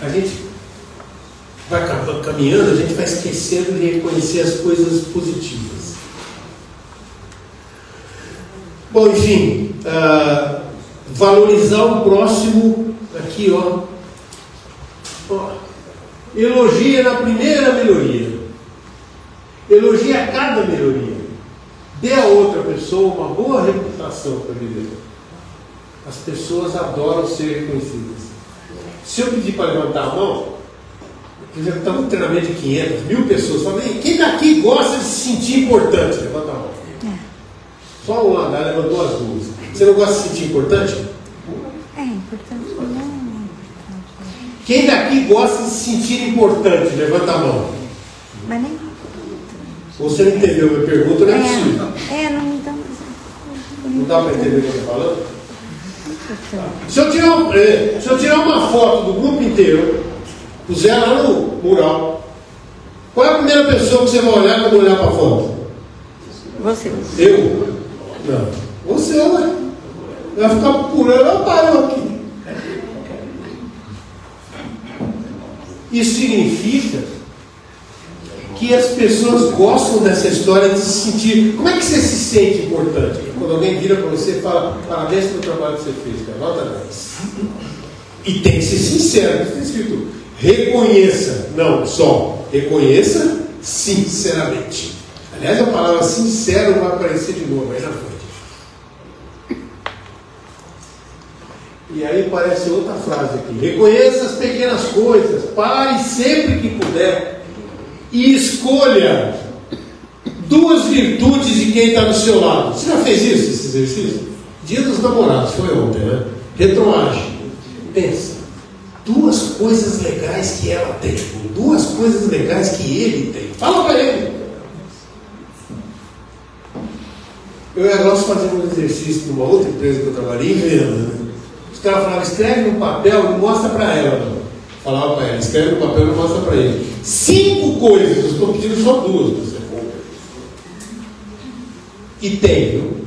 A gente vai caminhando, a gente vai esquecendo de reconhecer as coisas positivas. Bom, enfim, valorizar o próximo, aqui ó, elogia na primeira melhoria, elogia a cada melhoria, dê a outra pessoa uma boa reputação para viver. As pessoas adoram ser reconhecidas. Se eu pedir para levantar a mão, por exemplo, estamos em treinamento de 500, 1000 pessoas. Falei, quem daqui gosta de se sentir importante? Levanta a mão. Só um andar levantou as duas. Você não gosta de se sentir importante? É importante, não. Quem daqui gosta de se sentir importante? Levanta a mão. Mas nem. Você não entendeu a minha pergunta, não é possível. Não dá para entender o que eu estou falando? Se eu tirar uma foto do grupo inteiro, puser lá no mural, qual é a primeira pessoa que você vai olhar quando olhar para a foto? Você. Eu? Não. Você, né? Vai ficar procurando, eu aqui. Isso significa que as pessoas gostam dessa história de se sentir. Como é que você se sente importante? Quando alguém vira para você e fala, parabéns pelo trabalho que você fez, cara, nota 10. E tem que ser sincero, está escrito, reconheça, não só, reconheça sinceramente. Aliás, a palavra sincero vai aparecer de novo aí na frente. E aí aparece outra frase aqui, reconheça as pequenas coisas, pare sempre que puder e escolha 2 virtudes de quem está do seu lado. Você já fez isso, esse exercício? Dia dos Namorados, foi ontem, né? Retroage. Pensa. 2 coisas legais que ela tem. 2 coisas legais que ele tem. Fala para ele. Eu e a Glaucia fazendo um exercício numa outra empresa que eu trabalhei em venda. Né? Os caras falavam, escreve no papel e mostra para ela. Não. Falava para ela, escreve no papel e mostra para ele. 5 coisas, eu estou pedindo só 2 para você. E tem, viu?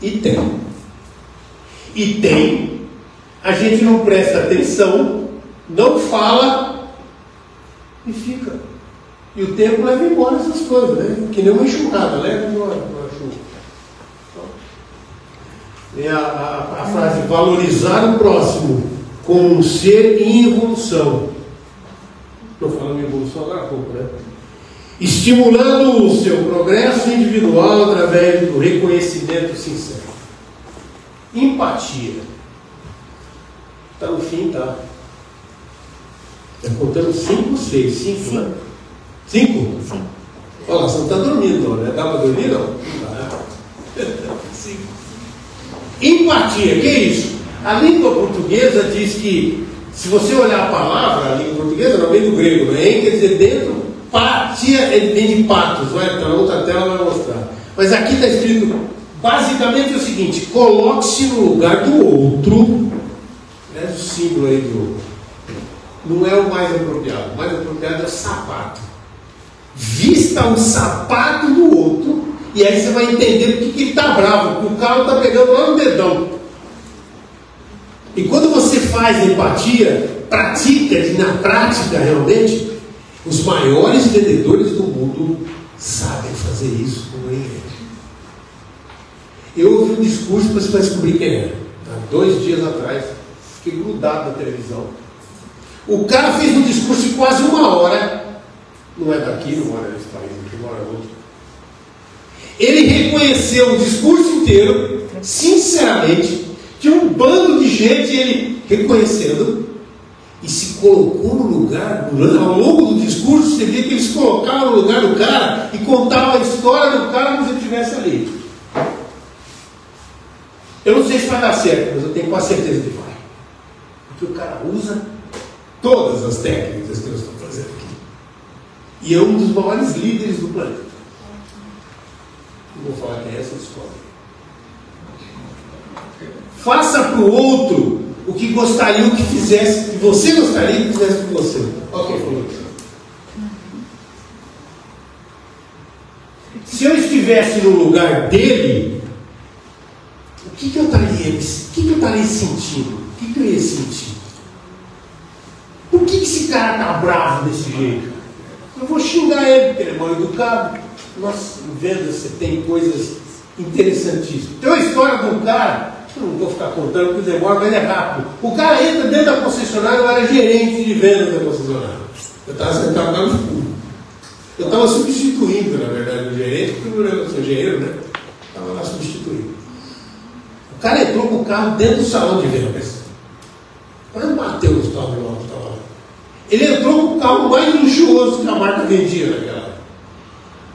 E tem. E tem. A gente não presta atenção, não fala e fica. E o tempo leva embora essas coisas, né? Que nem uma enxurrada, leva embora uma chuva. É a frase, valorizar o próximo como um ser em evolução. Estou falando em evolução agora há pouco, né? Estimulando o seu progresso individual através do reconhecimento sincero. Empatia. Está no fim, tá? Está contando 5 ou 6? 5, né? 5? Sim. Olha lá, você não está dormindo, não, né? Dá para dormir, não? Não dá. 5. Empatia, que é isso? A língua portuguesa diz que, se você olhar a palavra, a língua portuguesa não vem do grego, né? Quer dizer, dentro, patia vem de patos, vai entrar na outra tela, vai mostrar. Mas aqui está escrito, basicamente é o seguinte: coloque-se no lugar do outro, né? O símbolo aí do. Não é o mais apropriado. O mais apropriado é o sapato. Vista o sapato do outro, e aí você vai entender por que ele está bravo, porque o carro está pegando lá no dedão. E quando você faz empatia, pratica, na prática realmente, os maiores vendedores do mundo sabem fazer isso com ninguém. Eu ouvi um discurso, mas você vai descobrir quem é. Há 2 dias atrás, fiquei grudado na televisão. O cara fez um discurso de quase 1 hora. Não é daqui, não mora nesse país, aqui mora outro. Ele reconheceu o discurso inteiro, sinceramente, tinha um bando de gente, ele reconhecendo, e se colocou no lugar, ao longo do discurso, você vê que eles colocavam no lugar do cara e contavam a história do cara como se ele estivesse ali. Eu não sei se vai dar certo, mas eu tenho quase certeza que vai. Porque o cara usa todas as técnicas que nós estamos fazendo aqui. E é um dos maiores líderes do planeta. Não vou falar quem é essa escola. Faça para o outro o que gostaria que fizesse, que você gostaria que fizesse com você. Olha quem falou isso. Se eu estivesse no lugar dele, o que eu estaria sentindo? O que eu ia sentir? Por que esse cara está bravo desse jeito? Eu vou xingar ele, porque ele é mal educado. Nossa, em vendas você tem coisas interessantíssimas. Tem uma história de um cara, eu não vou ficar contando porque demora, mas é rápido. O cara entra dentro da concessionária, eu era gerente de vendas da concessionária. Eu estava sentado lá no fundo. Eu estava substituindo, na verdade, o gerente, porque eu não era engenheiro, né? Estava lá substituindo. O cara entrou com o carro dentro do salão de vendas. Quase bateu no estado de novo, estava lá. Ele entrou com o carro mais luxuoso que a marca vendia naquela época.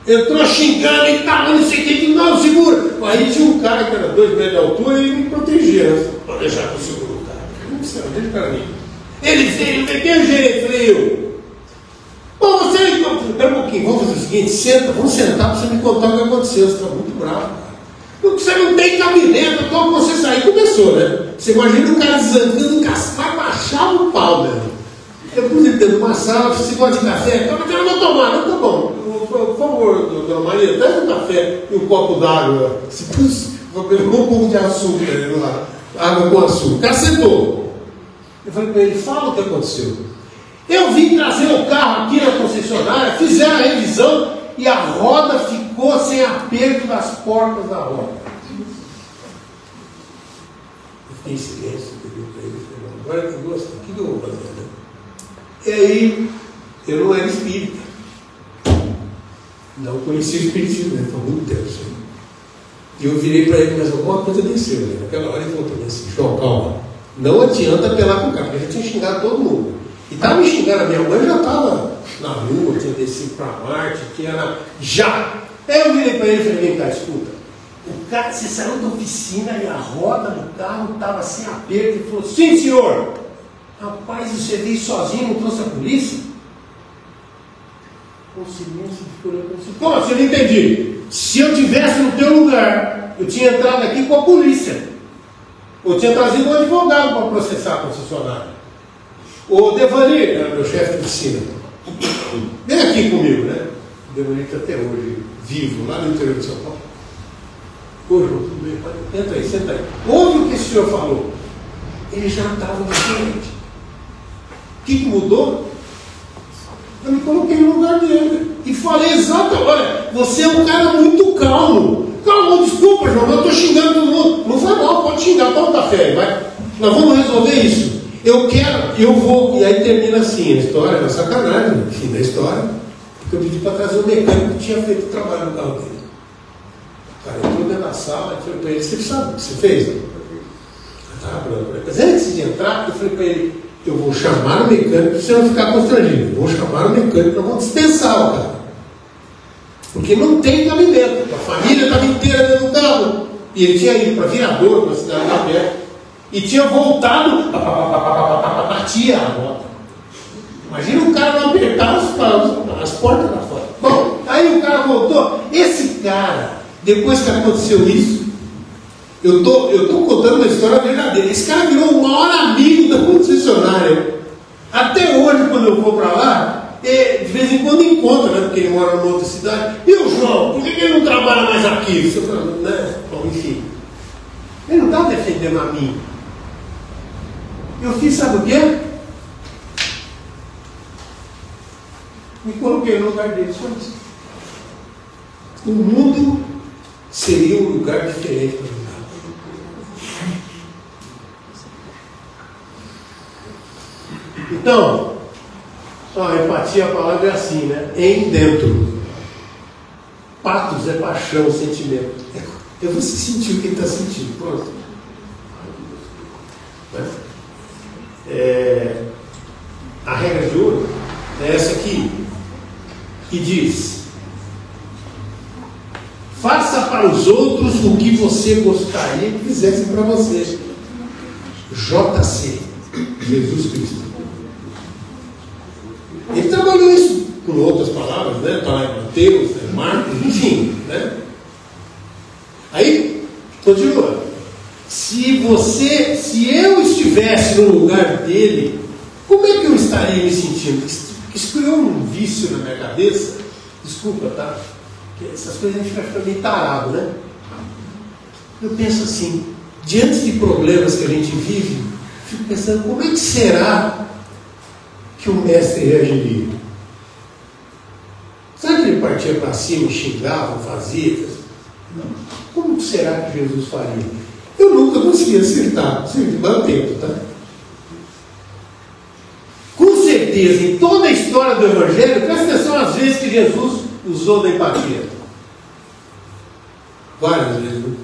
Entrou xingando e tal, não sei o que, não, segura. Aí tinha um cara que era 2 metros de altura e ele me protegia. Para deixar que eu seguro o cara. Não precisa, deixa o cara vir. Ele veio, quem é o gerente? Falei, eu. Bom, você, espera um pouquinho, vamos fazer o seguinte, senta, vamos sentar para você me contar o que aconteceu. Você está muito bravo, cara. Você não tem cabimento, então você sair, começou, né? Você imagina o cara desandando, vai baixar o pau, né? Eu pus ele dentro de uma sala, você gosta de café? Eu não vou tomar, não, tá bom. Por favor, dona Maria, traz um café e um copo d'água. Vou pegar um pouco de açúcar lá, água com açúcar. O cara sentou. Eu falei para ele, fala o que aconteceu. Eu vim trazer o carro aqui na concessionária, fizeram a revisão e a roda ficou sem aperto das portas da roda. Eu fiquei em silêncio, pedi para ele, falei, agora que gosto, o que eu vou fazer, né? E aí, eu não era espírita. Não conhecia o espiritismo, né? Foi muito tempo assim. E eu virei para ele, mas alguma coisa desceu, né? Naquela hora ele falou para mim assim, João, calma. Não adianta apelar com o cara, porque eu já tinha xingado todo mundo. E estava me xingando, a minha mãe já estava na Lua, tinha descido para Marte, já. Aí eu virei para ele e falei, vem cá, escuta. O cara, você saiu da oficina e a roda do carro estava sem aperto. Ele falou, sim, senhor. Rapaz, você veio sozinho, não trouxe a polícia? Com silêncio, ficou olhando para você. Pô, você não entendi. Se eu tivesse no teu lugar, eu tinha entrado aqui com a polícia. Eu tinha trazido um advogado para processar a concessionária. O Devani, era meu chefe de oficina. Vem aqui comigo, né? O Devani está até hoje vivo, lá no interior de São Paulo. Ô, João, tudo bem? Entra aí, senta aí. Ouve o que esse senhor falou. Ele já estava diferente. O que mudou? Eu me coloquei no lugar dele. E falei exatamente, olha, você é um cara muito calmo. Calma, desculpa, João, eu estou xingando todo mundo. Não foi mal, pode xingar, toma um café, vai. Nós vamos resolver isso. Eu quero, eu vou. E aí termina assim a história, uma sacanagem, no fim da história. Porque eu pedi para trazer o mecânico que tinha feito o trabalho no carro dele. O cara entrou dentro da sala e falei para ele, você sabe o que você fez? Mas antes de entrar, eu falei para ele, eu vou chamar o mecânico para você não ficar constrangido. Eu vou chamar o mecânico, nós vamos dispensar o cara. Porque não tem cabimento. A família estava inteira dentro do carro. E ele tinha ido para Viradouro, na cidade da perto, e tinha voltado, batia a bota. Imagina o cara não apertar as portas lá fora. Bom, aí o cara voltou. Esse cara, depois que aconteceu isso, eu tô contando uma história verdadeira. Esse cara virou o maior amigo da concessionária. Até hoje, quando eu vou para lá, de vez em quando encontro, né? Porque ele mora numa outra cidade. E o João, por que ele não trabalha mais aqui? Você fala, né? Bom, enfim. Ele não estava defendendo a mim. Eu fiz, sabe o quê? Me coloquei no lugar dele, só isso. O mundo seria um lugar diferente para mim. Então, a empatia, a palavra é assim, né? Em dentro. Patos é paixão, sentimento. É você sentir o que ele está sentindo. Pronto. A regra de ouro é essa aqui, que diz: faça para os outros o que você gostaria que fizessem para você. JC, Jesus Cristo. Ele trabalhou isso com outras palavras, né? Está lá em Mateus, Marcos, enfim, né? Aí, continua. Se eu estivesse no lugar dele, como é que eu estaria me sentindo? Isso criou um vício na minha cabeça. Desculpa, tá? Porque essas coisas a gente vai ficar meio tarado, né? Eu penso assim, diante de problemas que a gente vive, fico pensando, como é que será que o mestre reagiria? Será que ele partia para cima e xingava, fazia? Não. Como será que Jesus faria? Eu nunca consegui acertar, sempre mantendo, tá? Com certeza, em toda a história do Evangelho, presta atenção às vezes que Jesus usou da empatia. Várias vezes, né?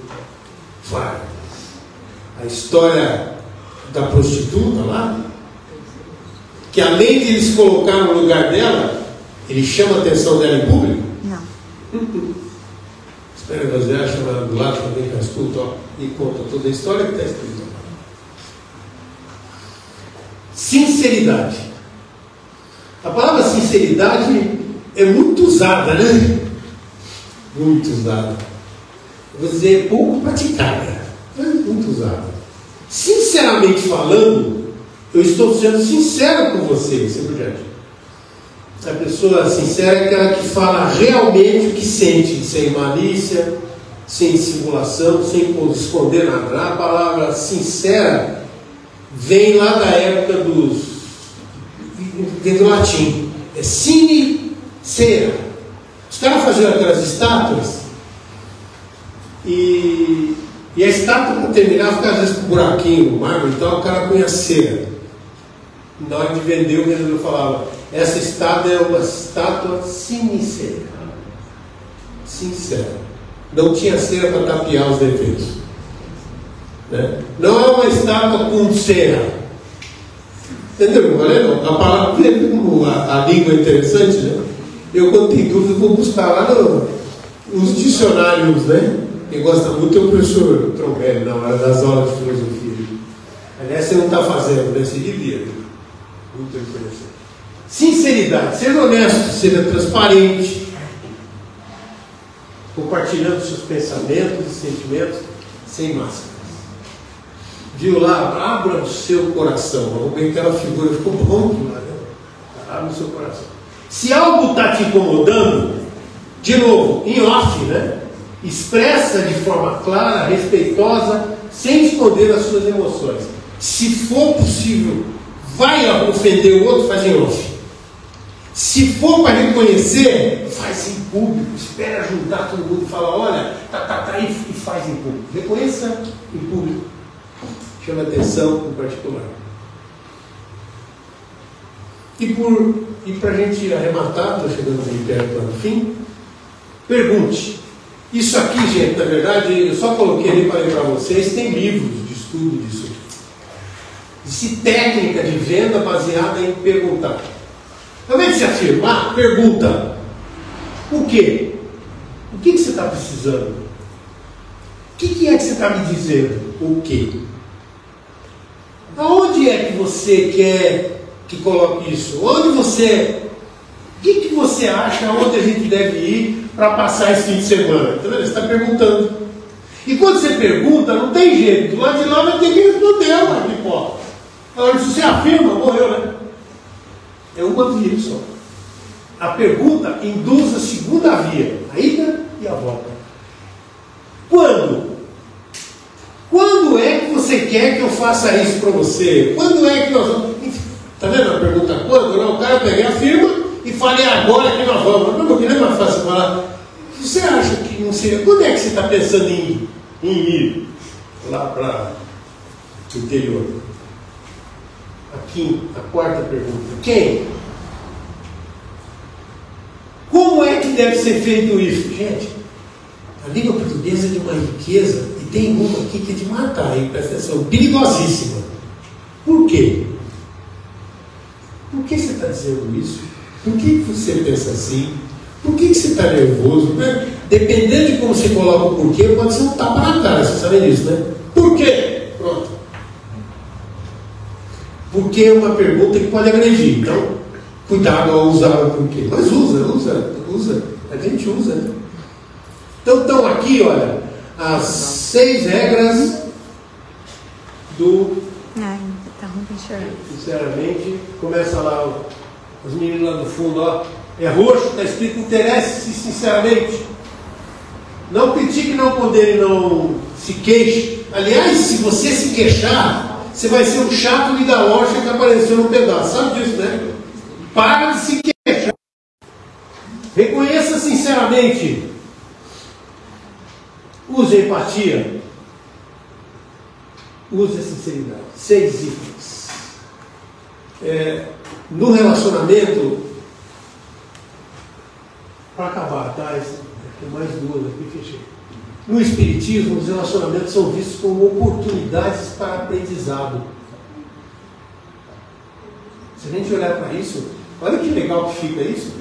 Várias. A história da prostituta lá, que além de ele se colocar no lugar dela, ele chama a atenção dela em público? Não. Espera, José, chama ela do lado, também que escuta, ó, e conta toda a história que está escrita. Sinceridade. A palavra sinceridade é muito usada, né? Muito usada. Vou dizer, pouco praticada, mas muito usada. Sinceramente falando, eu estou sendo sincero com você, sempre diante. A pessoa sincera é aquela que fala realmente o que sente, sem malícia, sem simulação, sem esconder nada. A palavra sincera vem lá da época vem do latim. É sine cera. Os caras faziam aquelas estátuas e a estátua, para terminar, ficava às vezes com um buraquinho no mármore, então o cara punha cera. Na hora de vender, o vendedor falava: essa estátua é uma estátua sincera. Sincera. Não tinha cera para tapiar os defeitos. Né? Não é uma estátua com cera. Entendeu? Não. A palavra, a língua é interessante, né? Eu, quando tenho dúvida, vou buscar lá nos dicionários, né? Quem gosta muito é o professor Trombelli, na hora das aulas de filosofia. Aliás, você não está fazendo, né? Você devia. Muito interessante. Sinceridade, ser honesto, ser transparente, compartilhando seus pensamentos e sentimentos sem máscaras. Viu lá? Abra o seu coração. Vamos ver que aquela figura ficou bom lá, né? Abra o seu coração. Se algo está te incomodando, de novo, em off, né? Expressa de forma clara, respeitosa, sem esconder as suas emoções. Se for possível, vai ofender o outro, faz em off. Se for para reconhecer, faz em público. Espera juntar todo mundo e fala: olha, e faz em público. Reconheça em público. Chama atenção em particular. E para a gente arrematar, estou chegando bem perto para o fim, pergunte. Isso aqui, gente, na verdade, eu só coloquei ali para ler para vocês, tem livros de estudo disso aqui. Existe técnica de venda baseada em perguntar. Ao invés de se afirmar, pergunta: o quê? O que você está precisando? que é que você está me dizendo? O quê? Aonde é que você quer que coloque isso? Onde você... O que você acha onde a gente deve ir para passar esse fim de semana? Então, você está perguntando. E quando você pergunta, não tem jeito. Do lado de lá vai ter que responder, mas que importa. Agora, se você afirma, morreu, né? É uma via só. A pergunta induz a segunda via, a ida e a volta. Quando? Quando é que você quer que eu faça isso para você? Quando é que nós vamos... Está vendo a pergunta quando? Não, o cara pega a firma e fala, é agora que nós vamos. Não, porque não é mais fácil falar. Você acha que não seria... Quando é que você está pensando em ir lá para o interior? Aqui, a quarta pergunta. Quem? Como é que deve ser feito isso? Gente, a língua portuguesa é de uma riqueza, e tem uma aqui que é de matar, hein? Presta atenção, perigosíssima. Por quê? Por que você está dizendo isso? Por que você pensa assim? Por que você está nervoso? Né? Dependendo de como você coloca o porquê, pode ser um tapa na cara, você sabe disso, né? Por quê? Pronto. Porque é uma pergunta que pode agredir, então, cuidado ao usar o porquê. Mas usa. A gente usa, né? Então, estão aqui, olha, as 6 regras do... Ai, tá ruim de enxergar. Sinceramente, começa lá, os meninos lá no fundo, ó. É roxo, está escrito interesse-se sinceramente. Não critique, não condene, não se queixe. Aliás, se você se queixar, você vai ser um chato de galocha que apareceu no pedaço. Sabe disso, né? Para de se queixar. Reconheça sinceramente. Use a empatia. Use a sinceridade. 6 itens. No relacionamento, para acabar, tá? Tem mais 2 aqui, fechei. No Espiritismo, os relacionamentos são vistos como oportunidades para aprendizado. Se a gente olhar para isso, olha que legal que fica isso.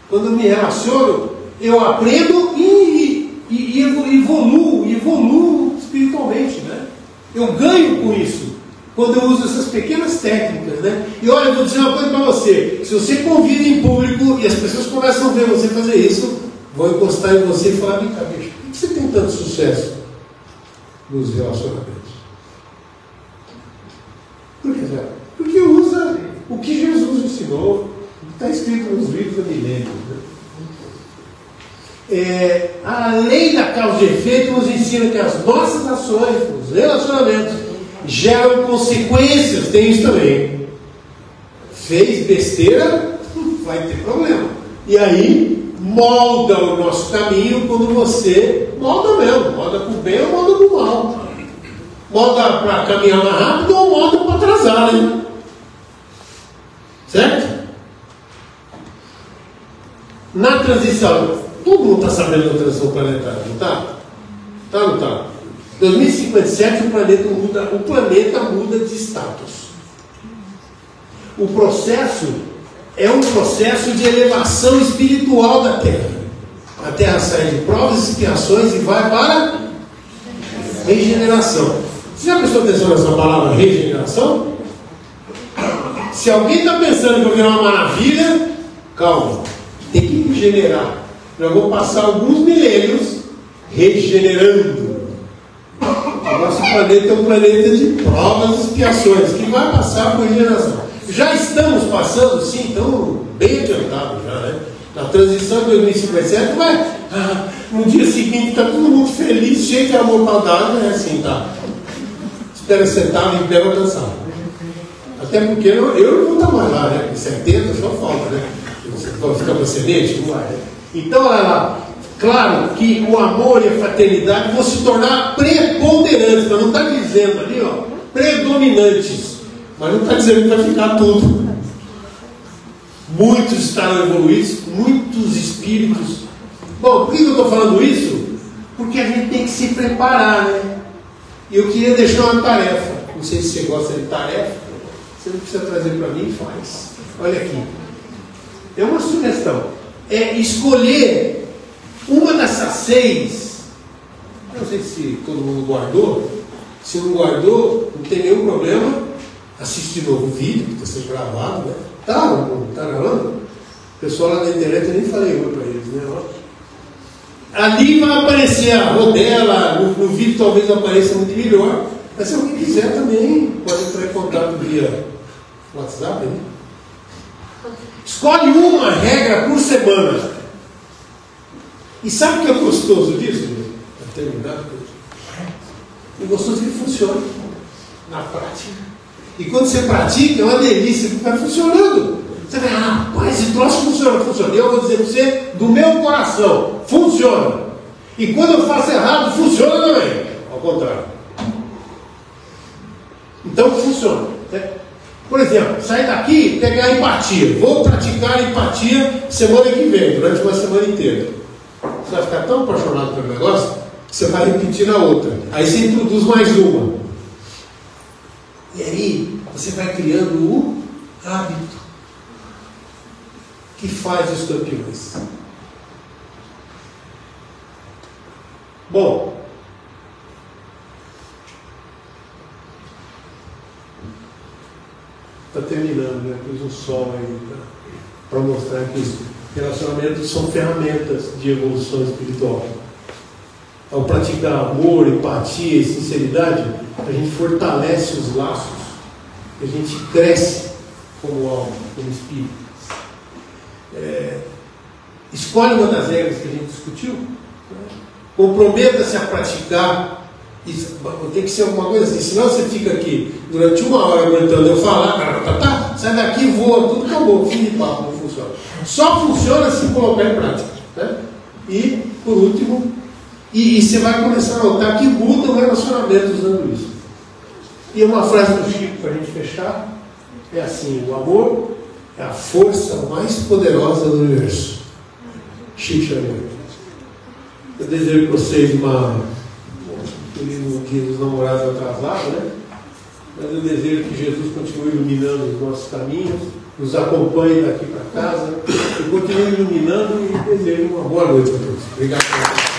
Quando eu me relaciono, eu aprendo e evoluo espiritualmente, né? Eu ganho com isso, quando eu uso essas pequenas técnicas, né? E olha, eu vou dizer uma coisa para você. Se você convida em público e as pessoas começam a ver você fazer isso, vão encostar em você e falar, vem cá, bicho, por que você tem tanto sucesso nos relacionamentos? Por que, Zé? Porque usa o que Jesus ensinou, está escrito nos livros do milênio, né? A lei da causa e efeito nos ensina que as nossas ações, os relacionamentos, geram consequências. Tem isso também. Fez besteira, vai ter problema. E aí molda o nosso caminho quando você molda mesmo, molda para o bem ou molda para o mal, molda para caminhar mais rápido ou molda para atrasar, né? Certo? Na transição, todo mundo está sabendo da transição planetária, não está? Está ou não está? 2057 o planeta muda de status. O processo é um processo de elevação espiritual da Terra. A Terra sai de provas e expiações e vai para regeneração. Você já prestou atenção nessa palavra regeneração? Se alguém está pensando que eu virar uma maravilha, calma, tem que regenerar. Nós vamos passar alguns milênios regenerando. O nosso planeta é um planeta de provas e expiações, que vai passar por regeneração. Já estamos passando, sim, então bem adiantado já, né? Na transição de 2057 vai. No dia seguinte está todo mundo feliz, cheio de amor para dar, né? Assim, tá. Espera sentado em pé ou cansado. Até porque eu não vou estar mais lá, né? Com 70 só falta, né? Vou ficar para semente? Não vai, né? Então, olha lá. Claro que o amor e a fraternidade vão se tornar preponderantes, mas não está dizendo ali, ó, predominantes, mas não está dizendo que vai ficar tudo. Muitos estarão evoluídos, muitos espíritos. Bom, por que eu estou falando isso? Porque a gente tem que se preparar, né? E eu queria deixar uma tarefa. Não sei se você gosta de tarefa, você não precisa trazer para mim e faz. Olha aqui. É uma sugestão. É escolher uma dessas 6. sei se todo mundo guardou. Se não guardou, não tem nenhum problema. Assiste de novo o vídeo, que está sendo gravado, né? Tá gravando? O pessoal lá da internet, eu nem falei oi para eles, né? Ali vai aparecer a rodela, no vídeo talvez apareça muito melhor. Mas se alguém quiser também, pode entrar em contato via WhatsApp, né? Escolhe uma regra por semana. E sabe o que é gostoso disso? Para terminar, é gostoso que funciona na prática. E quando você pratica, é uma delícia, porque vai funcionando. Você vai, rapaz, esse troço funciona. Eu vou dizer para você, do meu coração, funciona. E quando eu faço errado, funciona também. Ao contrário. Então funciona. Né? Por exemplo, sair daqui e pegar empatia. Vou praticar empatia semana que vem, durante uma semana inteira. Você vai ficar tão apaixonado pelo negócio que você vai repetir na outra. Aí você introduz mais uma. E aí você vai criando o hábito que faz os campeões. Bom, está terminando, né? Pus um sol aí para mostrar que os relacionamentos são ferramentas de evolução espiritual. Ao praticar amor, empatia e sinceridade, a gente fortalece os laços, a gente cresce como alma, como espírito. Escolhe uma das regras que a gente discutiu, né? Comprometa-se a praticar. Isso, tem que ser alguma coisa assim, senão você fica aqui durante uma hora aguentando eu falar, sai daqui, voa, tudo acabou, fim de papo, não funciona. Só funciona se colocar em prática. Né? E, por último, e você vai começar a notar que muda o relacionamento usando isso. E uma frase do Chico para a gente fechar é assim: o amor é a força mais poderosa do universo. Chico Xavier. Eu desejo para vocês uma feliz dia dos namorados atrasados, né? Mas eu desejo que Jesus continue iluminando os nossos caminhos, nos acompanhe daqui para casa, e continue iluminando, e desejo uma boa noite a todos. Obrigado por